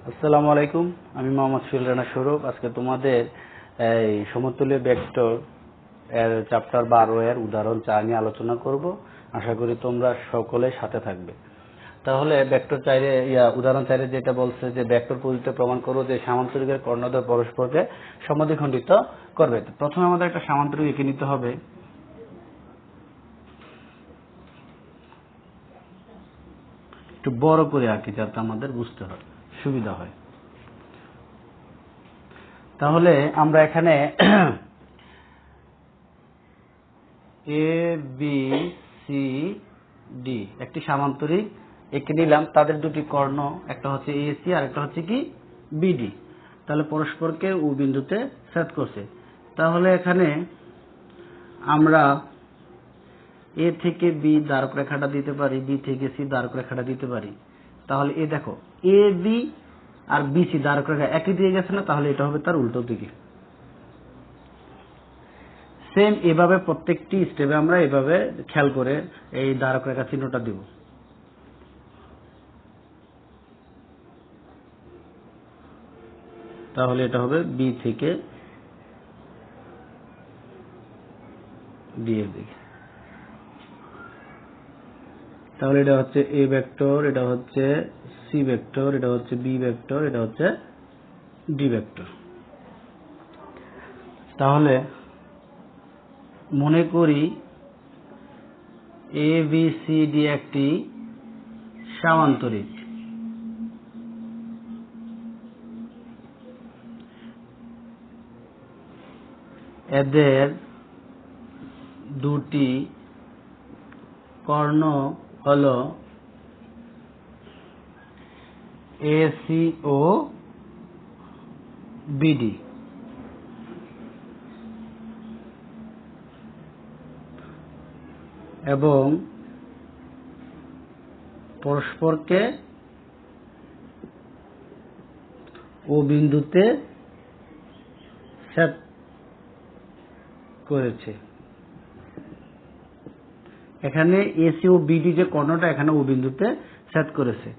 আসসালামু আলাইকুম, আমি মোহাম্মদ সুহেল রানা সৌরভ। আজকে তোমাদের এই সমতুল্য ভেক্টর এর চ্যাপ্টার 12 এর উদাহরণ 4 নিয়ে আলোচনা করব। আশা করি তোমরা সকলে সাথে থাকবে। তাহলে ভেক্টর 4 উদাহরণ 4 যেটা বলছে যে ভেক্টর পদ্ধতিতে প্রমাণ করো যে সামান্তরিকের কর্ণদ্বয় পরস্পরকে সমদ্বিখণ্ডিত করবে। প্রথমে আমাদের একটা সামান্তরিক এঁকে নিতে হবে। একটু বড় করে আঁকি যাতে আমাদের বুঝতে হয়, সুবিধা হয়। তাহলে আমরা এখানে এ বি সি ডি একটি সামান্তরিক এঁকে নিলাম। তাদের দুটি কর্ণ, একটা হচ্ছে এসি আর একটা হচ্ছে কি বিডি। তাহলে পরস্পরকে ও বিন্দুতে ছেদ করছে। তাহলে এখানে আমরা এ থেকে বি দ্বারক রেখাটা দিতে পারি, বি থেকে সি দ্বারক রেখাটা দিতে পারি। তাহলে এ দেখো, এ বি আর বিসি দ্বারক রেখা একই দিয়ে গেছে না, তাহলে এটা হবে তার উল্টো দিকে। সেম এভাবে প্রত্যেকটি স্টেপে আমরা এভাবে খেয়াল করে এই দ্বারক রেখা চিহ্নটা দিব। তাহলে এটা হবে বি থেকে ডি এর দিকে। তাহলে এটা হচ্ছে এ ভেক্টর, এটা হচ্ছে সি ভেক্টর, এটা হচ্ছে বি ভেক্টর, এটা হচ্ছে ডি ভেক্টর। তাহলে মনে করি এ বি সি ডি একটি সামান্তরিক। এদের দুটি কর্ণ হলো এসি ও বিডি। এবং পরস্পরকে ও বিন্দুতে ছেদ করেছে। এখানে এসি ও বিডি যে কর্ণটা এখানে ও বিন্দুতে ছেদ করেছে।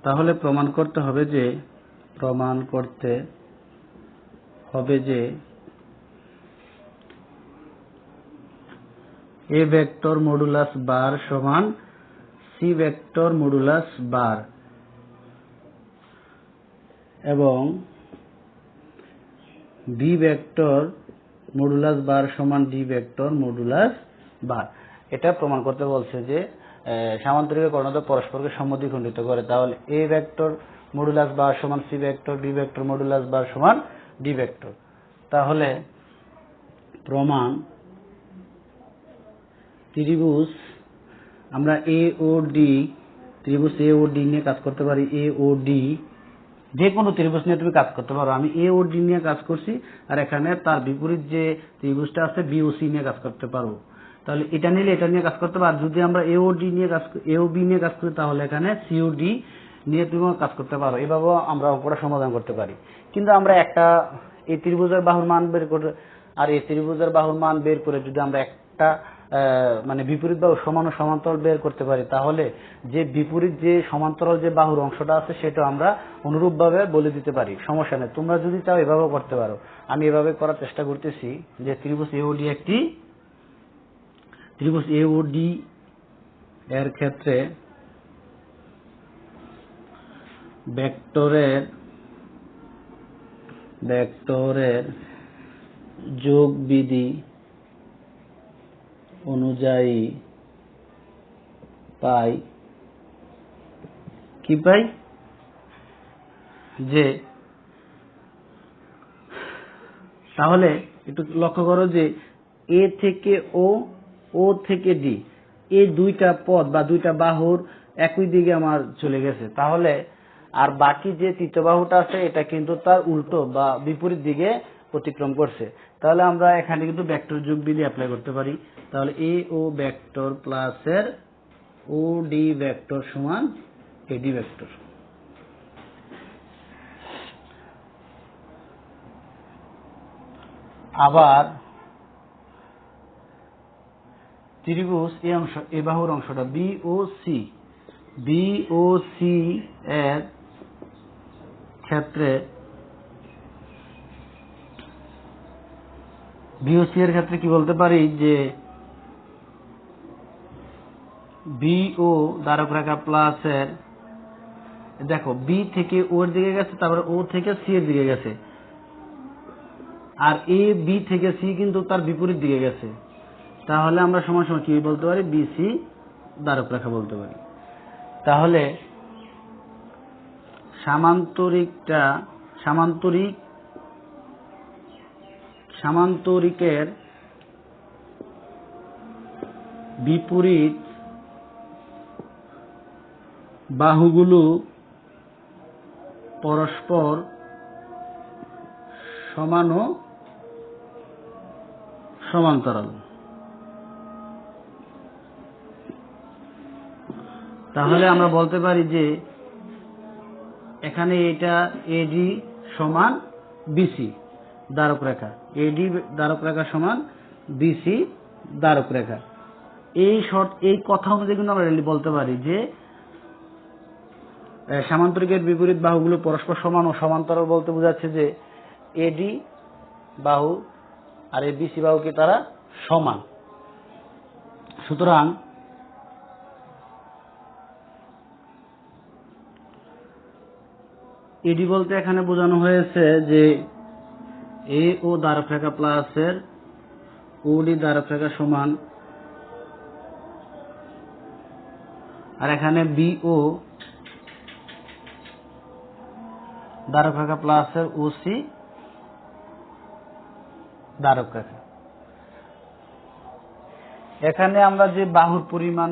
তাহলে প্রমাণ করতে হবে যে এ ভেক্টর মডুলাস বার সমান সি ভেক্টর মডুলাস বার এবং বি ভেক্টর মডুলাস বার সমান ডি ভেক্টর মডুলাস বার। এটা প্রমাণ করতে বলছে যে সামান্তরিকের কর্ণদ্বয় পরস্পরকে সমদ্বিখণ্ডিত করে। তাহলে এ ভেক্টর মডুলাস বার সমান C vector, B vector modulus বার সমান ডি ভেক্টর। তাহলে প্রমাণ, ত্রিভুজ আমরা এ ও ডি, ত্রিভুজ এ ও ডি নিয়ে কাজ করতে পারি। এ ও ডি যে কোনো ত্রিভুজ নিয়ে তুমি কাজ করতে পারো। আমি এ ও ডি নিয়ে কাজ করছি, আর এখানে তার বিপরীত যে ত্রিভুজটা আছে বি ও সি নিয়ে কাজ করতে পারবো। তাহলে এটা নিলে এটা নিয়ে কাজ করতে পারো। আর যদি আমরা এ ও বি নিয়ে কাজ করি, তাহলে এখানে সি ও ডি নিয়ে তুমি কাজ করতে পারো। এভাবেও আমরা অঙ্কটা সমাধান করতে পারি। কিন্তু আমরা একটা এই ত্রিভুজের বাহুর মান বের করে আর এই ত্রিভুজের বাহুর মান বের করে যদি আমরা একটা মানে বিপরীত বাহু সমান ও সমান্তরাল বের করতে পারি, তাহলে যে বিপরীত যে সমান্তরাল যে বাহুর অংশটা আছে সেটা আমরা অনুরূপভাবে বলে দিতে পারি। সমস্যা নেই, তোমরা যদি চাও এভাবেও করতে পারো। আমি এভাবে করার চেষ্টা করতেছি যে ত্রিভুজ এওডি একটি ত্রিভুজ এওডি এর ক্ষেত্রে ভেক্টরের যোগ বিধি অনুযায়ী পাই যে, তাহলে একটু লক্ষ্য করো যে এ থেকে ও থেকে ডি এই দুইটা পদ বা দুইটা বাহুর একই দিকে আমার চলে গেছে। তাহলে আর বাকি যে তৃতীয় বাহুটা আছে এটা কিন্তু তার উল্টো বা বিপরীত দিকে অতিক্রম করছে। তাহলে আমরা এখানে কিন্তু ভেক্টর যোগ বিধি অ্যাপ্লাই করতে পারি। তাহলে এ ও ভেক্টর প্লাস এর ও ডি ভেক্টর সমান এডি ভেক্টর। আবার ত্রিভুজ এই বাহুর অংশটা বি ও সি এর ক্ষেত্রে বি ও সি এর ক্ষেত্রে কি বলতে পারি যে বি ও ধারক রেখা প্লাসের, দেখো বি থেকে ও এর দিকে গেছে, তারপরে ও থেকে সি এর দিকে গেছে, আর এ বি থেকে সি কিন্তু তার বিপরীত দিকে গেছে, তাহলে আমরা সমান সমান কি বলতে পারি, বি সি ধারক রেখা বলতে পারি। তাহলে সামান্তরিকের বিপরীত বাহুগুলো পরস্পর সমান ও সমান্তরাল। তাহলে আমরা বলতে পারি যে এখানে এটা এডি সমান বিসি ধারক রেখা, এডি ধারক রেখা সমান বিসি ধারক রেখা। এই কথা অনুযায়ী কিন্তু আমরা বলতে পারি যে সামান্তরিকের বিপরীত বাহুগুলো পরস্পর সমান ও সমান্তরাল বলতে বোঝাচ্ছে যে এডি বাহু আর এই বিসি বাহুকে তারা সমান। সুতরাং এডি বলতে এখানে বোঝানো হয়েছে যে এ ও ধারক রেখা প্লাসের ওডি ধারক রেখা সমান, আর এখানে বি ও ধারক রেখা প্লাসের ওসি ধারক রেখা। এখানে আমরা যে বাহুর পরিমাণ,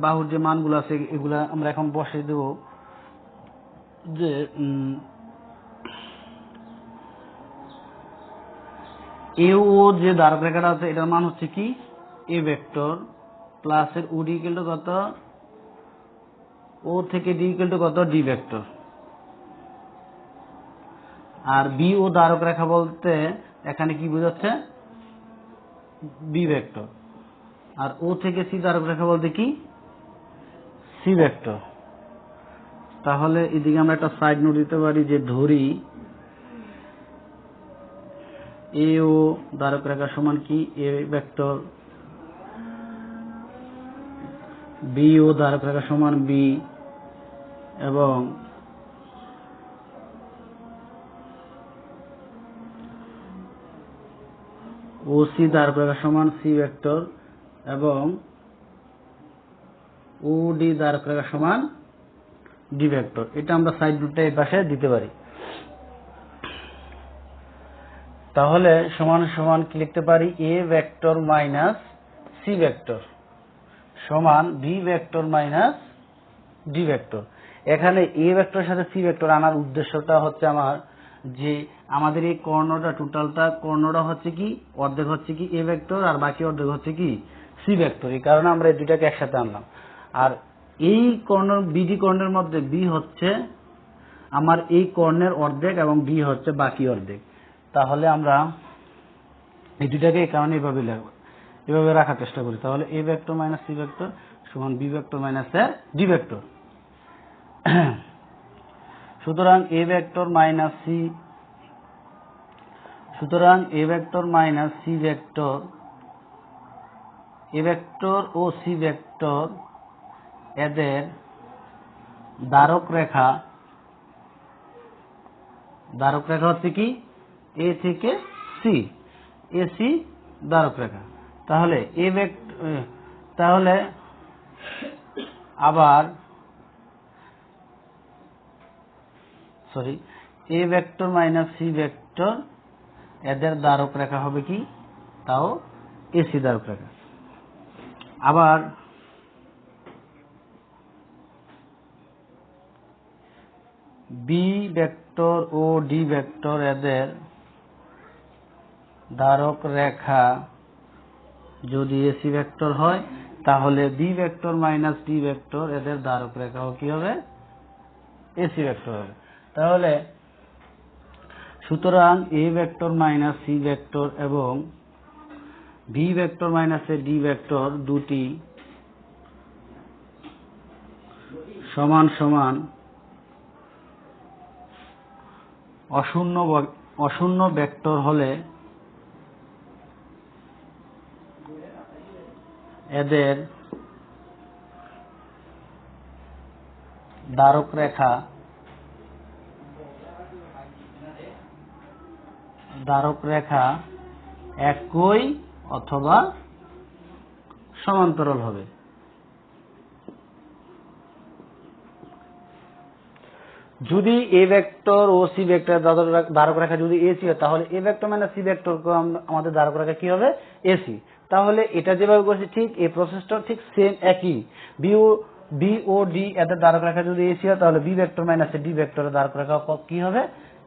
বাহুর যে মানগুলো আছে এগুলা আমরা এখন বসিয়ে দেব যে এ ও যে ধারক রেখাটা আছে এটার মান হচ্ছে কি এ ভেক্টর প্লাসের ওডি ইকুয়াল টু কত, ও থেকে ডি ইকুয়াল টু কত, ডি ভেক্টর। আর বি ও ধারক রেখা বলতে এখানে কি বোঝাচ্ছে, বি ভেক্টর। আর ও থেকে সি ধারক রেখা বলতে কি, সি ভেক্টর। তাহলে এদিকে আমরা একটা সাইড নোট দিতে পারি যে ধরি এ ও ধারক রেখা সমান কি এ ভেক্টর, বি ও ধারক রেখা সমান বি, এবং ও সি ধারক রেখা সমান সি ভেক্টর, এবং ও ডি ধারক রেখা সমান ডি ভেক্টর। এটা আমরা সাইড নোটটা এই পাশে দিতে পারি। তাহলে সমান সমান কি লিখতে পারি, A vector minus C vector সমান B vector minus D vector. এখানে এ ভেক্টরের সাথে সি ভেক্টর আনার উদ্দেশ্যটা হচ্ছে আমার যে আমাদের এই কর্ণটা টোটালটা কর্ণটা হচ্ছে কি অর্ধেক হচ্ছে কি এ ভেক্টর আর বাকি অর্ধেক হচ্ছে কি সি ভেক্টর। এই কারণে আমরা এই দুইটাকে একসাথে আনলাম। আর এই কর্ণ বিডি কর্ণের মধ্যে বি হচ্ছে আমার এই কর্ণের অর্ধেক এবং ডি হচ্ছে বাকি অর্ধেক। তাহলে আমরা এই দুইটাকে এই কারণে এভাবে রাখার চেষ্টা করি। তাহলে A vector minus C vector সমান B vector minus D vector. সুতরাং এ ভেক্টর মাইনাস সি, সুতরাং A vector minus C vector, A vector ও সি ভেক্টর এদের ধারক রেখা হচ্ছে কি এ থেকে সি, এ সি ধারক রেখা। তাহলে এ ভেক্টর, তাহলে আবার A vector minus C vector এদের ধারক রেখা হবে কি, তাও এসি ধারক রেখা। আবার বি ভেক্টর ও ডি ভেক্টর এদের ধারক রেখা যদি এসি ভেক্টর হয় তাহলে B vector minus D vector এদের ধারক রেখাও কি হবে, এসি ভেক্টর হবে। তাহলে সুতরাং A vector minus C vector এবং B vector minus D vector দুটি সমান সমান অশূন্য ভেক্টর হলে এদের দ্বারক রেখা একই অথবা সমান্তরাল হবে। যদি এ ভেক্টর ও সি ভেক্টর দ্বারক রেখা যদি এসি হয়, তাহলে A vector minus C vector আমাদের দ্বারক রেখা কি হবে? এসি। তাহলে এটা যেভাবে করছি ঠিক এই প্রসেসটা ঠিক সেম একই। বি ও ডি এদের দ্বারক রেখা যদি এসি হয়, তাহলে বি ভেক্টর মাইনাস ডি ভেক্টরের দ্বারক রেখা কি হবে?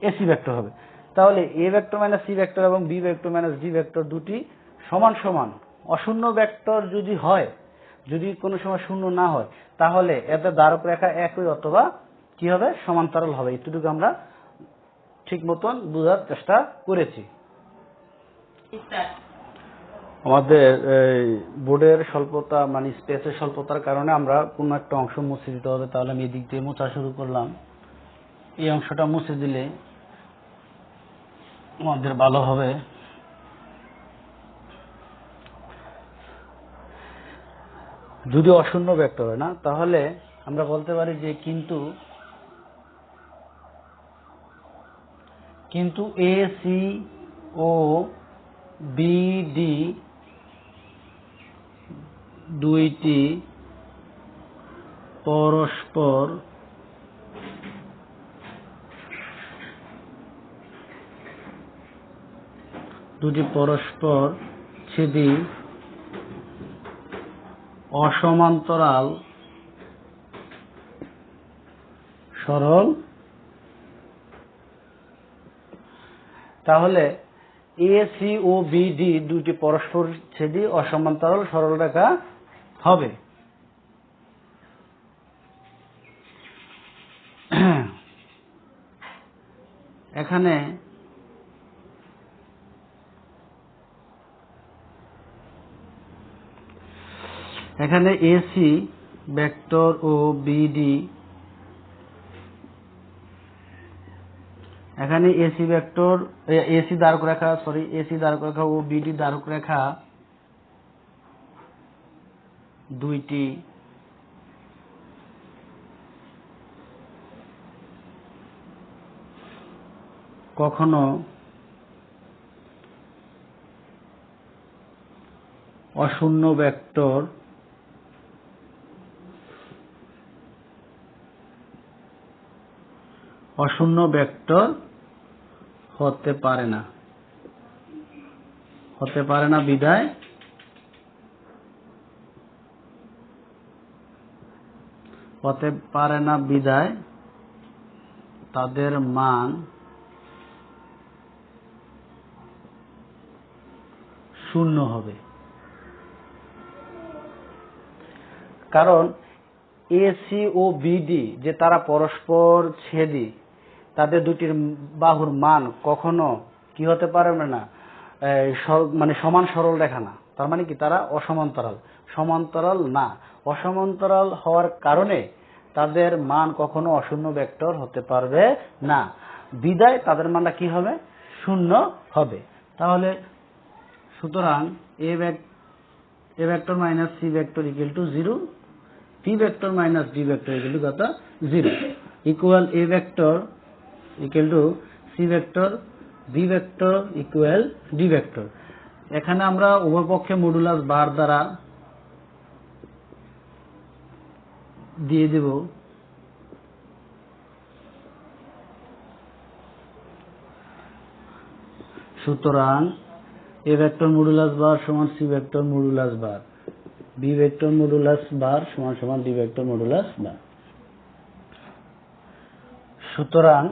এসি ভেক্টর হবে। তাহলে A vector minus C vector এবং B vector minus D vector দুটি সমান সমান। অশূন্য ভেক্টর যদি হয়, যদি কোনো সময় শূন্য না হয়, তাহলে এদের দ্বারক রেখা একই অথবা কি হবে? সমান্তরাল হবে। এটুকু আমরা ঠিক মতন বোঝার চেষ্টা করেছি। আমাদের বোর্ডের স্বল্পতা মানে স্পেসের স্বল্পতার কারণে আমরা কোনো একটা অংশ মুছে দিতে হবে। তাহলে আমি এদিক দিয়ে মোছা শুরু করলাম। এই অংশটা মুছে দিলে আমাদের ভালো হবে। যদি অশূন্য ভেক্টর হয় না, তাহলে আমরা বলতে পারি যে কিন্তু এ সি ও বি ডি দুটি পরস্পর ছেদি অসমান্তরাল সরল। তাহলে এ সি ও বি ডি দুটি পরস্পর ছেদি অসমান্তরাল সরল রেখা হবে। এখানে এসি ভেক্টর ও বিডি, এখানে এসি দ্বারক রেখা ও বিডি দ্বারক রেখা দুইটি কখনো অশূন্য ভেক্টর হতে পারে না বিধায় তাদের মান শূন্য হবে। কারণ এসি ও বিডি যে তারা পরস্পর ছেদি, তাদের দুটির বাহুর মান কখনো কি হতে পারে না, মানে সমান সরল রেখা না। তার মানে কি তারা সমান্তরাল না। অসমান্তরাল হওয়ার কারণে তাদের মান কখনো অশূন্য ভেক্টর হতে পারবে না, বিধায় তাদের মানটা কি হবে? শূন্য হবে। তাহলে সুতরাং A vector minus C vector equal to 0, B vector minus D vector equal to কত? 0, equal A vector equal to C vector, B vector equal D vector. এখানে আমরা উভয়পক্ষে মডুলাস বার দ্বারা দিয়ে দেব। সুতরাং এ ভেক্টর মডুলাস বার সমান সি ভেক্টর মডুলাস বার, B vector modulus বার সমান ডি ভেক্টর মডুলাস বার। সুতরাং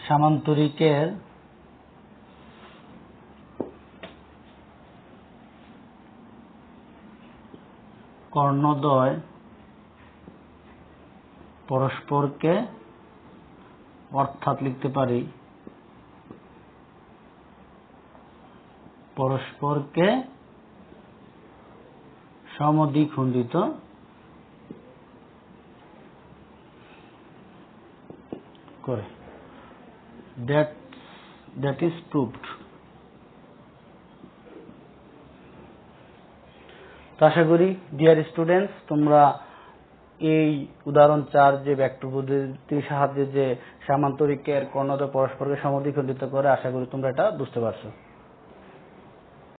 সামান্তরিকের কর্ণদ্বয় পরস্পরকে অর্থাৎ লিখতে পারি পরস্পরকে সমদ্বিখণ্ডিত করে। That is proved. তো আশা করি ডিয়ার স্টুডেন্টস তোমরা এই উদাহরণ 4 যে ভেক্টর পদ্ধতির সাহায্যে যে সামান্তরিকের কর্ণদ্বয় পরস্পরকে সমদ্বিখণ্ডিত করে, আশা করি তোমরা এটা বুঝতে পারছো।